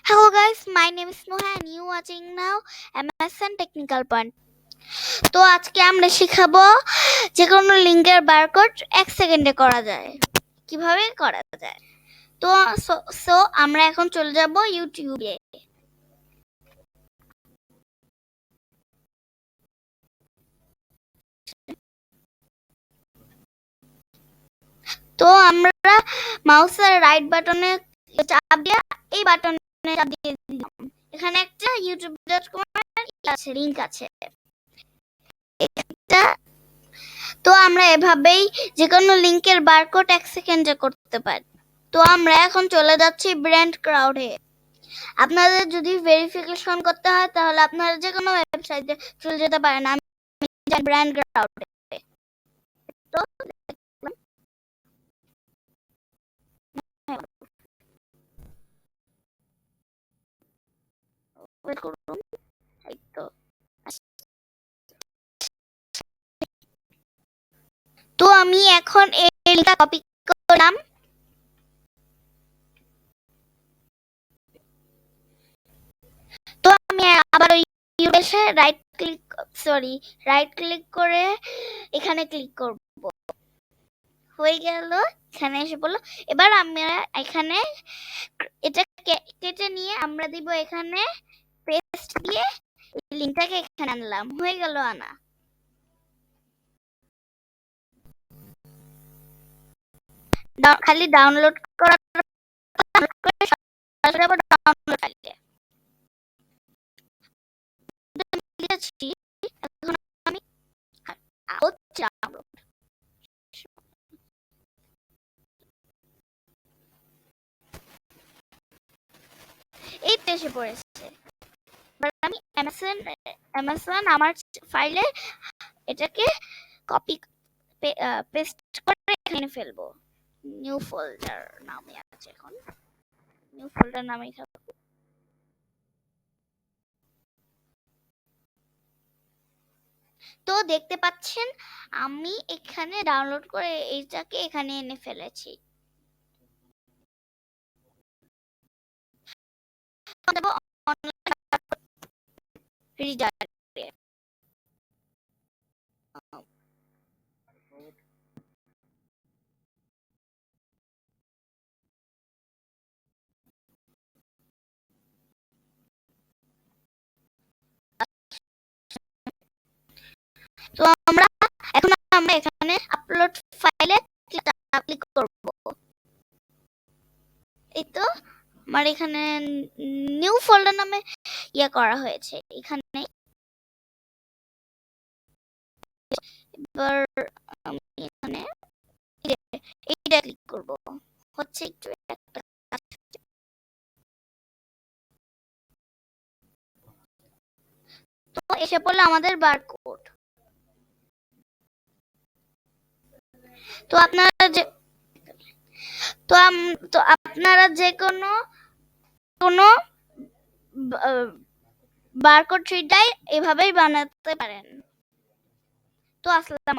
Hello guys, my name is Nuha and you watching now M.S.N Technical Point. তো আজকে আমরা শিখাবো যে কোনো লিংকের বারকোড 1 সেকেন্ডে করা যায়। কিভাবে করা যায়? তো সো আমরা এখন চলে যাব ইউটিউবে। তো আমরা মাউসের রাইট বাটনে চাপ দিয়ে এই বাটনে চাপ দিয়ে দিলাম। এখানে একটা youtube.com এর আছে লিংক আছে। এটা তো আমরা এভাবেই যে কোনো লিংকের বারকোড 1 সেকেন্ডে করতে পারি। তো আমরা এখন চলে যাচ্ছি ব্র্যান্ড ক্রাউডে। আপনাদের যদি ভেরিফিকেশন করতে হয় তাহলে আপনারা যে কোনো ওয়েবসাইটে চলে যেতে পারেন। আমি ব্র্যান্ড ক্রাউডে। তো ওয়েট করুন। এই তো আমি এখন এই লিংকটা কপি করলাম। তো আমি আবার ওই ইউএসএ রাইট ক্লিক করে এখানে ক্লিক করব। হয়ে গেল, এখানে এসে বললো। এবার আমরা এখানে এটা কেটে নিয়ে আমরা দিব এখানে পেস্ট দিয়ে লিংকটাকে এখানে আনলাম। হয়ে গেল আনা। খালি ডাউনলোড করার ডাউনলোড ফাইলে এখন আমি এই এসে পড়েছে। এবার আমি MSN আমার ফাইলে এটাকে কপি পেস্ট করে এখানে ফেলবো। নিউ ফোল্ডার নামে আছে, এখন নিউ ফোল্ডার নামেই থাকবে। তো দেখতে পাচ্ছেন আমি এখানে ডাউনলোড করে এইটাকে এখানে এনে ফেলেছি। তো আমরা এখানে আপলোড ফাইলে ক্লিক করব। এই তো আমার এখানে নিউ ফোল্ডার নামে করা হয়েছে। এখানে এবার আমি এখানে এইটা ক্লিক করব। হচ্ছে একটু তো এসে পড়লো আমাদের বারকোড। তো আপনারা যে কোনো বারকোড ট্রিটাই এভাবেই বানাতে পারেন। তো আসসালামু আলাইকুম।